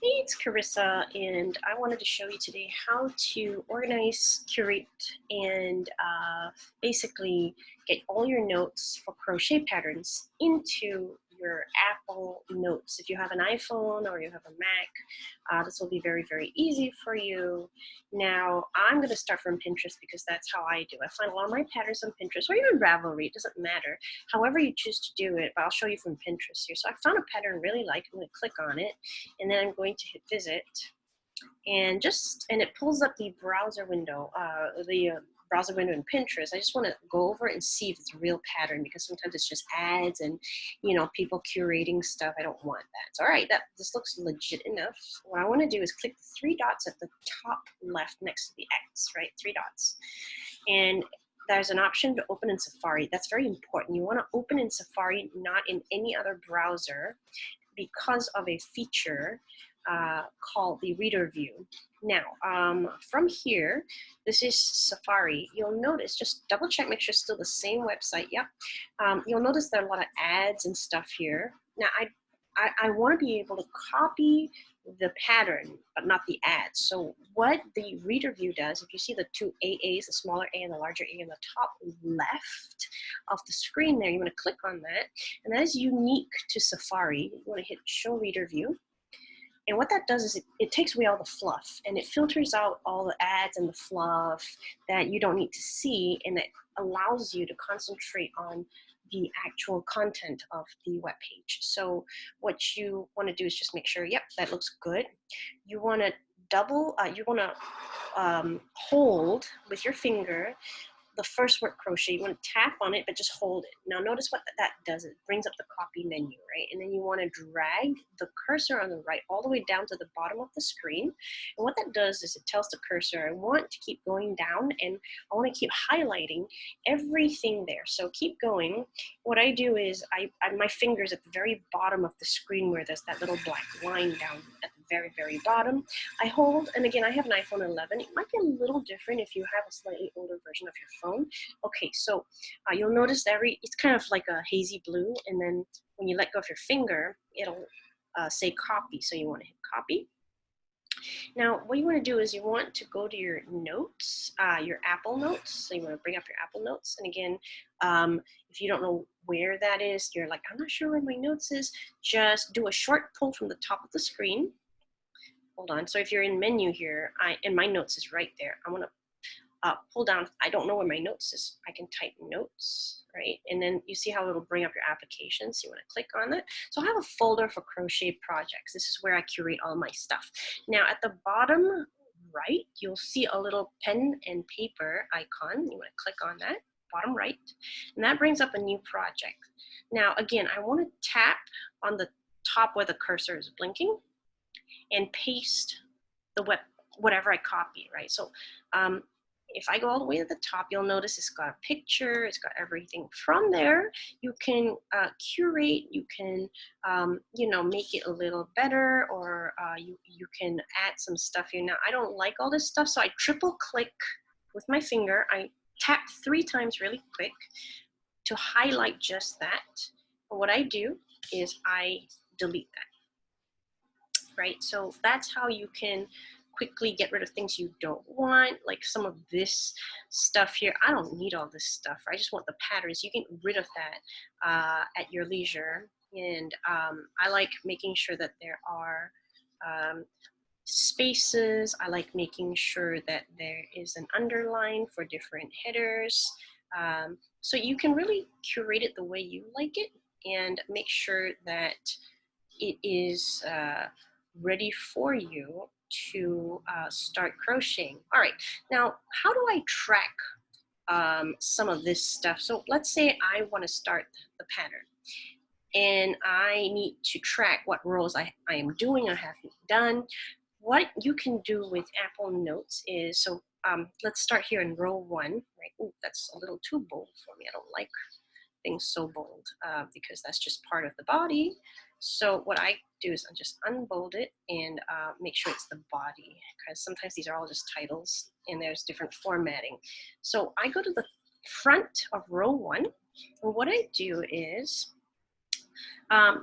Hey, it's Carissa, and I wanted to show you today how to organize, curate, and basically get all your notes for crochet patterns into your Apple Notes. If you have an iPhone or you have a Mac, this will be very, very easy for you. Now, I'm going to start from Pinterest because that's how I do. I find a lot of my patterns on Pinterest or even Ravelry, it doesn't matter. However you choose to do it, but I'll show you from Pinterest here. So I found a pattern I really like. I'm going to click on it, and then I'm going to hit visit, and it pulls up the browser window, browser window in Pinterest. I just want to go over it and see if it's a real pattern, because sometimes it's just ads and people curating stuff. I don't want that. So all right, this looks legit enough. What I want to do is click the three dots at the top left next to the X, right? Three dots, and there's an option to open in Safari. That's very important. You want to open in Safari, not in any other browser, because of a feature called the reader view. Now, from here, this is Safari. You'll notice, just double check, make sure it's still the same website. Yep. You'll notice there are a lot of ads and stuff here. Now, I want to be able to copy the pattern, but not the ads. So what the reader view does, if you see the two AAs, the smaller A and the larger A in the top left of the screen there, you want to click on that, and that is unique to Safari. You want to hit show reader view. And what that does is it takes away all the fluff, and it filters out all the ads and the fluff that you don't need to see, and it allows you to concentrate on the actual content of the web page. So what you want to do is just make sure, yep, that looks good. You want to hold with your finger the first word crochet. You want to tap on it, but just hold it. Now notice what that does. It brings up the copy menu, right? And then you want to drag the cursor on the right all the way down to the bottom of the screen. And what that does is it tells the cursor, I want to keep going down, and I want to keep highlighting everything there. So keep going. What I do is my fingers at the very bottom of the screen where there's that little black line down at the very, very bottom. I hold, and again, I have an iPhone 11. It might be a little different if you have a slightly older version of your phone. Okay, so you'll notice it's kind of like a hazy blue, and then when you let go of your finger, it'll say copy. So you want to hit copy. Now, what you want to do is you want to go to your notes, your Apple Notes. So you want to bring up your Apple Notes. And again, if you don't know where that is, you're like, I'm not sure where my notes is, just do a short pull from the top of the screen. Hold on. So if you're in menu here, and my notes is right there. I want to pull down. I don't know where my notes is. I can type notes, right? And then you see how it'll bring up your applications. You want to click on that. So I have a folder for crochet projects. This is where I curate all my stuff. Now at the bottom right, you'll see a little pen and paper icon. You want to click on that, bottom right, and that brings up a new project. Now again, I want to tap on the top where the cursor is blinking and paste whatever I copy, right? So if I go all the way to the top, you'll notice it's got a picture, it's got everything. From there, you can curate, you can, make it a little better, or you can add some stuff here. Now, I don't like all this stuff, so I triple click with my finger. I tap 3 times really quick to highlight just that. And what I do is I delete that. Right, so that's how you can quickly get rid of things you don't want, like some of this stuff here. I don't need all this stuff. I just want the patterns. You can get rid of that at your leisure. And I like making sure that there are spaces. I like making sure that there is an underline for different headers. So you can really curate it the way you like it and make sure that it is ready for you to start crocheting. All right, now how do I track some of this stuff? So let's say I want to start the pattern, and I need to track what rows I am doing or have done. What you can do with Apple Notes is, so let's start here in row 1, right? Ooh, that's a little too bold for me. I don't like things so bold because that's just part of the body. So what I do is I just unbold it and make sure it's the body, because sometimes these are all just titles and there's different formatting. So I go to the front of row 1, and what I do is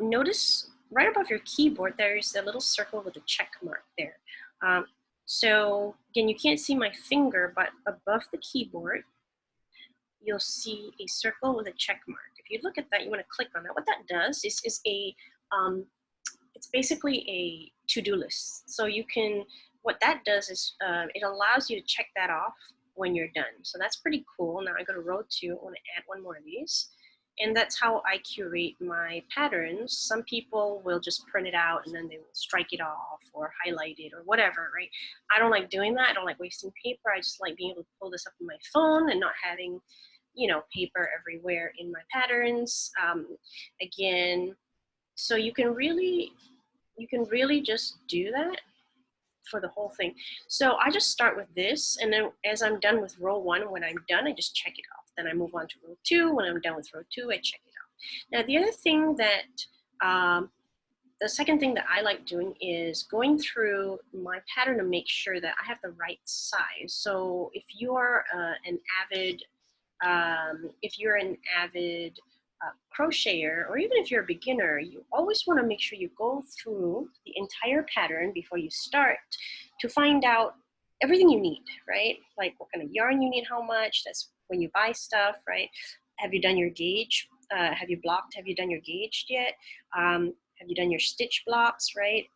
notice right above your keyboard, there's a little circle with a check mark there. Um, so again, you can't see my finger, but above the keyboard, you'll see a circle with a check mark. If you look at that, you want to click on that. What that does is it's basically a to-do list. So you can, what that does is it allows you to check that off when you're done. So that's pretty cool. Now I go to row 2, I want to add one more of these. And that's how I curate my patterns. Some people will just print it out and then they will strike it off or highlight it or whatever, right? I don't like doing that. I don't like wasting paper. I just like being able to pull this up on my phone and not having, you know, paper everywhere in my patterns. Again, so you can really just do that for the whole thing. So I just start with this, and then as I'm done with row 1, when I'm done, I just check it off. Then I move on to row 2. When I'm done with row 2, I check it off. Now the other thing that, the second thing that I like doing is going through my pattern to make sure that I have the right size. So if you're an avid crocheter, or even if you're a beginner, you always want to make sure you go through the entire pattern before you start to find out everything you need, right? Like what kind of yarn you need, how much. That's when you buy stuff, right? Have you done your gauge? Have you done your gauge yet? Have you done your stitch blocks, right?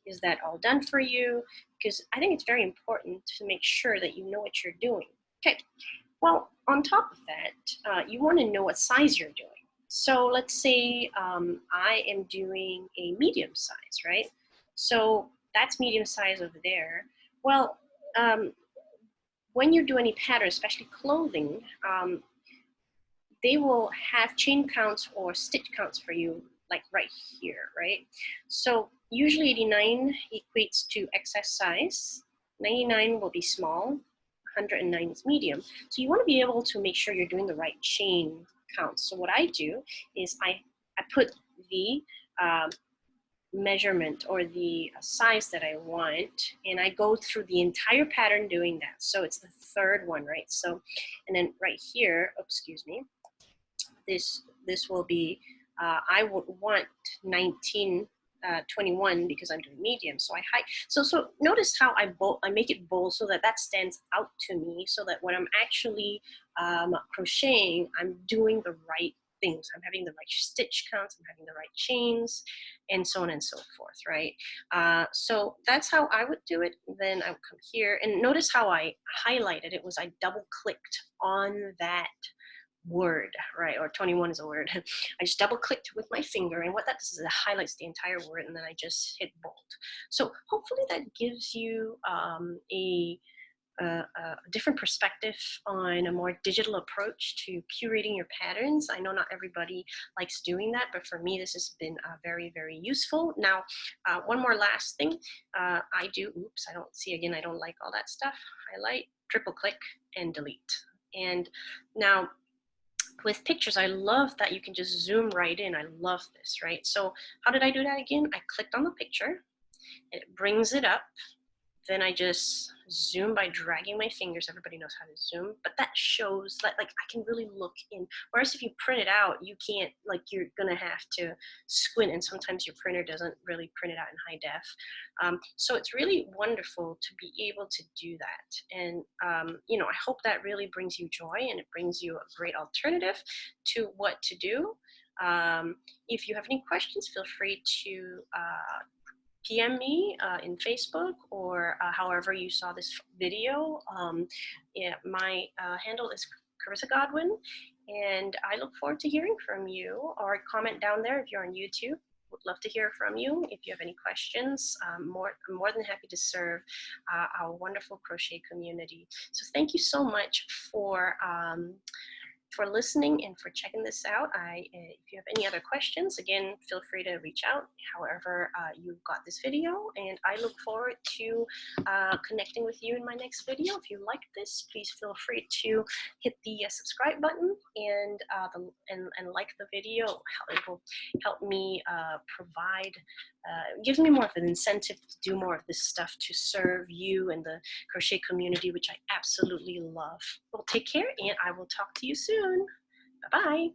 Is that all done for you? Because I think it's very important to make sure that you know what you're doing. Okay. Well, on top of that, you want to know what size you're doing. So let's say I am doing a medium size, right? So that's medium size over there. Well, when you do any pattern, especially clothing, they will have chain counts or stitch counts for you, like right here, right? So usually 89 equates to excess size, 99 will be small, 109 is medium. So you want to be able to make sure you're doing the right chain counts. So what I do is I put the measurement or the size that I want, and I go through the entire pattern doing that. So it's the third one, right? So, and then right here, oh, excuse me, this will be, I would want 1921 because I'm doing medium. So I hide. So notice how I make it bold so that stands out to me, so that when I'm actually crocheting, I'm doing the right things. I'm having the right stitch counts, I'm having the right chains, and so on and so forth, right? So that's how I would do it. Then I would come here, and notice how I highlighted it was I double clicked on that word, right? Or 21 is a word. I just double clicked with my finger, and what that does is it highlights the entire word, and then I just hit bold. So hopefully that gives you a different perspective on a more digital approach to curating your patterns. I know not everybody likes doing that, but for me this has been very, very useful. Now, one more last thing. I don't like all that stuff. Highlight, triple click, and delete. And now, with pictures, I love that you can just zoom right in. I love this, right? So how did I do that again? I clicked on the picture, and it brings it up. Then I just zoom by dragging my fingers. Everybody knows how to zoom, but that shows that like I can really look in. Whereas if you print it out, you can't, like you're gonna have to squint, and sometimes your printer doesn't really print it out in high def. So it's really wonderful to be able to do that. And you know, I hope that really brings you joy, and it brings you a great alternative to what to do. If you have any questions, feel free to PM me in Facebook, or however you saw this video. Yeah, my handle is Carissa Godwin, and I look forward to hearing from you, or comment down there if you're on YouTube. Would love to hear from you. If you have any questions, I'm more than happy to serve our wonderful crochet community. So thank you so much for listening and for checking this out. If you have any other questions, again, feel free to reach out however you got this video, and I look forward to connecting with you in my next video. If you like this, please feel free to hit the subscribe button and like the video. It will help me provide, gives me more of an incentive to do more of this stuff to serve you and the crochet community, which I absolutely love. Well, take care, and I will talk to you soon. Bye-bye.